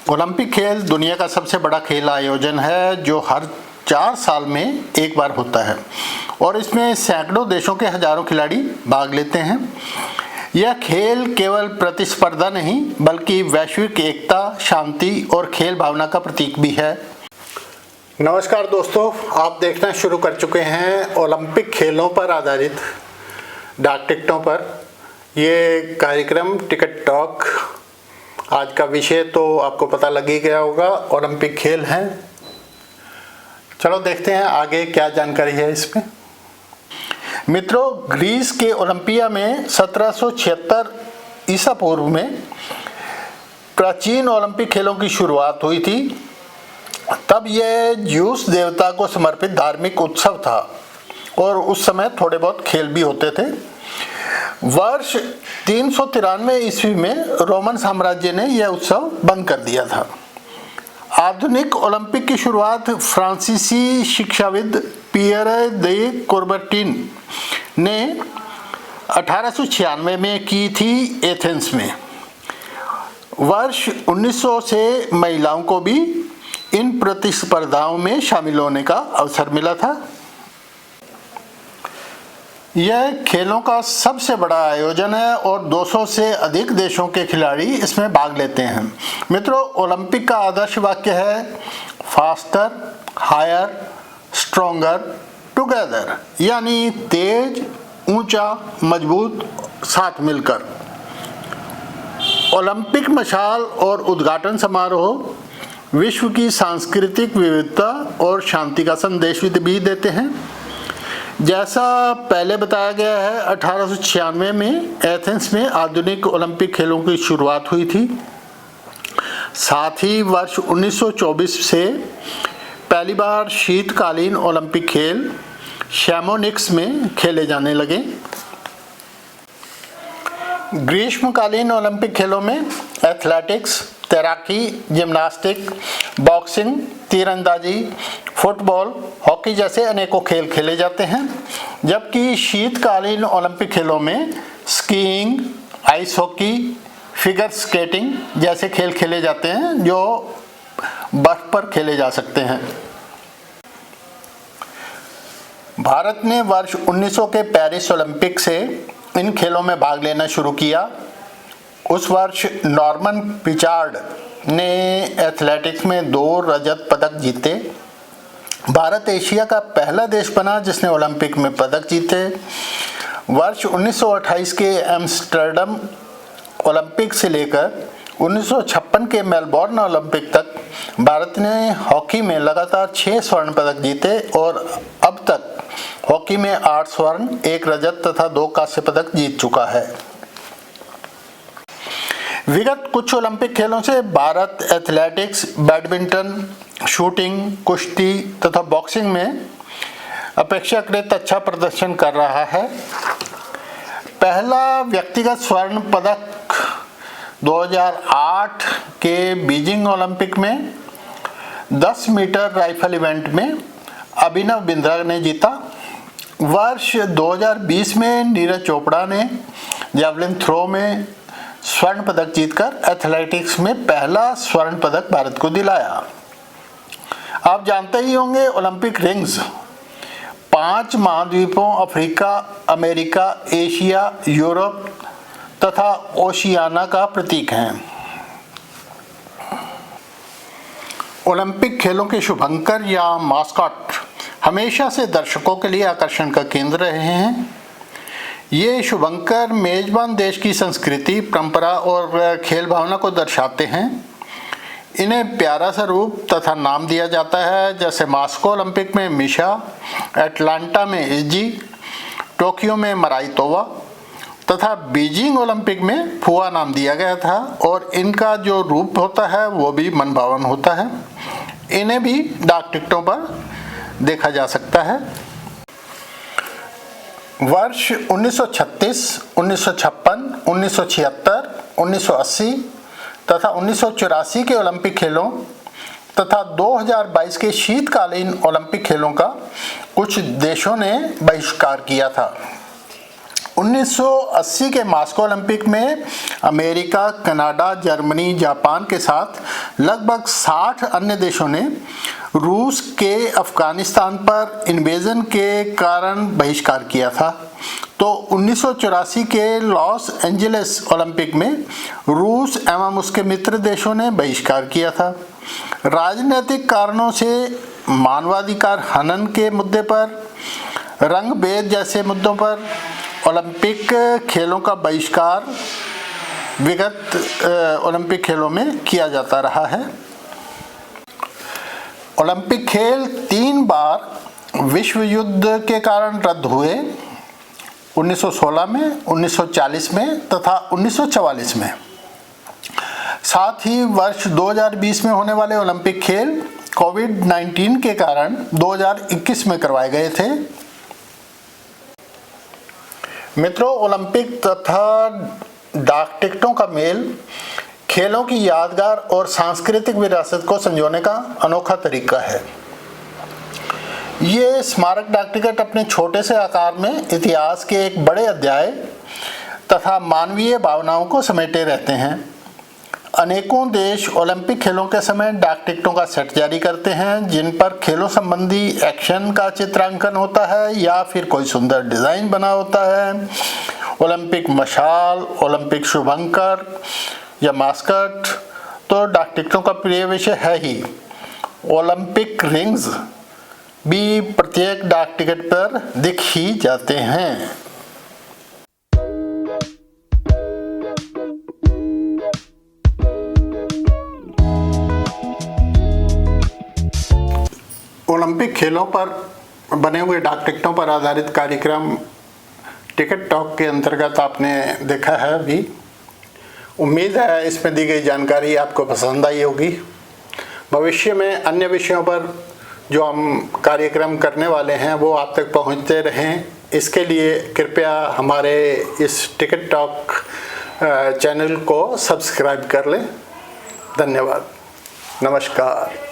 Olympic खेल दुनिया का सबसे बड़ा खेल आयोजन है जो हर 4 साल में एक बार होता है और इसमें सैकड़ों देशों के हजारों खिलाड़ी भाग लेते हैं। यह खेल केवल प्रतिस्पर्धा नहीं बल्कि वैश्विक एकता, शांति और खेल भावना का प्रतीक भी है। नमस्कार दोस्तों, आप देखना शुरू कर चुके हैं ओलंपिक खेलों पर आधारित डाक टिकटों पर ये कार्यक्रम टिकट टॉक। आज का विषय तो आपको पता लग ही गया होगा, ओलंपिक खेल हैं। चलो देखते हैं आगे क्या जानकारी है इसमें। मित्रों, ग्रीस के ओलंपिया में 1776 ईसा पूर्व में प्राचीन ओलंपिक खेलों की शुरुआत हुई थी। तब यह ज्यूस देवता को समर्पित धार्मिक उत्सव था और उस समय थोड़े बहुत खेल भी होते थे। वर्ष 393 ईस्वी में रोमन साम्राज्य ने यह उत्सव बंद कर दिया था। आधुनिक ओलंपिक की शुरुआत फ्रांसीसी शिक्षाविद पियर दे कूबरटीन ने 1896 में की थी एथेंस में। वर्ष 1900 से महिलाओं को भी इन प्रतिस्पर्धाओं में शामिल होने का अवसर मिला था। यह खेलों का सबसे बड़ा आयोजन है और 200 से अधिक देशों के खिलाड़ी इसमें भाग लेते हैं। मित्रों, ओलंपिक का आदर्श वाक्य है फास्टर, हायर, स्ट्रॉन्गर, टुगेदर, यानी तेज, ऊंचा, मजबूत, साथ मिलकर। ओलंपिक मशाल और उद्घाटन समारोह विश्व की सांस्कृतिक विविधता और शांति का संदेश भी देते हैं। जैसा पहले बताया गया है, 1896 में एथेंस में आधुनिक ओलंपिक खेलों की शुरुआत हुई थी। साथ ही वर्ष 1924 से पहली बार शीतकालीन ओलंपिक खेल शैमोनिक्स में खेले जाने लगे। ग्रीष्मकालीन ओलंपिक खेलों में एथलेटिक्स, तैराकी, जिम्नास्टिक, बॉक्सिंग, तीरंदाजी, फुटबॉल, हॉकी जैसे अनेकों खेल खेले जाते हैं। जबकि शीतकालीन ओलंपिक खेलों में skiing, ice hockey, figure skating जैसे खेल खेले जाते हैं जो बर्फ पर खेले जा सकते हैं। भारत ने वर्ष 1900 के पेरिस ओलंपिक से इन खेलों में भाग लेना शुरू किया। उस वर्ष नॉर्मन पिचार्ड ने एथलेटिक्स में 2 रजत पदक जीते। भारत एशिया का पहला देश बना जिसने ओलंपिक में पदक जीते। वर्ष 1928 के एम्स्टर्डम ओलंपिक से लेकर 1956 के मेलबोर्न ओलंपिक तक भारत ने हॉकी में लगातार 6 स्वर्ण पदक जीते और अब तक हॉकी में 8 स्वर्ण, 1 रजत तथा 2 कांस्य पदक जीत चुका है। विगत कुछ ओलंपिक खेलों से भारत एथलेटिक्स, बैडमिंटन, शूटिंग, कुश्ती तथा बॉक्सिंग में अपेक्षाकृत अच्छा प्रदर्शन कर रहा है। पहला व्यक्तिगत स्वर्ण पदक 2008 के बीजिंग ओलंपिक में 10 मीटर राइफल इवेंट में अभिनव बिंद्रा ने जीता। वर्ष 2020 में नीरज चोपड़ा ने जैवलिन थ्रो में स्वर्ण पदक जीतकर एथलेटिक्स में पहला स्वर्ण पदक भारत को दिलाया। आप जानते ही होंगे, ओलंपिक रिंग्स 5 महाद्वीपों अफ्रीका, अमेरिका, एशिया, यूरोप तथा ओशियाना का प्रतीक हैं। ओलंपिक खेलों के शुभंकर या मास्कॉट हमेशा से दर्शकों के लिए आकर्षण का केंद्र रहे हैं। ये शुभंकर मेजबान देश की संस्कृति, परंपरा और खेल भावना को दर्शाते हैं। इन्हें प्यारा सा रूप तथा नाम दिया जाता है, जैसे मास्को ओलंपिक में मिशा, एटलांटा में इजी, टोक्यो में मराइतोवा तथा बीजिंग ओलंपिक में फुआ नाम दिया गया था और इनका जो रूप होता है वो भी मनभावन होता है। इन्हें भी डाक टिकटों पर देखा जा सकता है। वर्ष 1936, 1956, 1976, 1980 तथा 1984 के ओलंपिक खेलों तथा 2022 के शीतकालीन ओलंपिक खेलों का कुछ देशों ने बहिष्कार किया था। 1980 के मास्को ओलंपिक में अमेरिका, कनाडा, जर्मनी, जापान के साथ लगभग 60 अन्य देशों ने रूस के अफगानिस्तान पर इन्वेजन के कारण बहिष्कार किया था। तो 1984 के लॉस एंजलिस ओलंपिक में रूस एवं उसके मित्र देशों ने बहिष्कार किया था। राजनीतिक कारणों से मानवाधिकार हनन के मुद्दे पर, रंग भेद जैसे मुद्दों पर ओलंपिक खेलों का बहिष्कार विगत ओलंपिक खेलों में किया जाता रहा है। ओलंपिक खेल 3 बार विश्व युद्ध के कारण रद्द हुए, 1916 में, 1940 में तथा 1944 में। साथ ही वर्ष 2020 में होने वाले ओलंपिक खेल कोविड-19 के कारण 2021 में करवाए गए थे। मित्रों, ओलंपिक तथा डाक टिकटों का मेल खेलों की यादगार और सांस्कृतिक विरासत को संजोने का अनोखा तरीका है। ये स्मारक डाक टिकट अपने छोटे से आकार में इतिहास के एक बड़े अध्याय तथा मानवीय भावनाओं को समेटे रहते हैं। अनेकों देश ओलंपिक खेलों के समय डाक टिकटों का सेट जारी करते हैं, जिन पर खेलों संबंधी एक्शन का चित्रांकन होता है या फिर कोई सुंदर डिज़ाइन बना होता है। ओलंपिक मशाल, ओलंपिक शुभंकर या मास्कट तो डाक टिकटों का प्रिय विषय है ही। ओलंपिक रिंग्स भी प्रत्येक डाक टिकट पर दिख ही जाते हैं। ओलंपिक खेलों पर बने हुए डाक टिकटों पर आधारित कार्यक्रम टिकट टॉक के अंतर्गत आपने देखा है अभी। उम्मीद है इसमें दी गई जानकारी आपको पसंद आई होगी। भविष्य में अन्य विषयों पर जो हम कार्यक्रम करने वाले हैं वो आप तक पहुंचते रहें, इसके लिए कृपया हमारे इस टिकट टॉक चैनल को सब्सक्राइब कर लें। धन्यवाद। नमस्कार।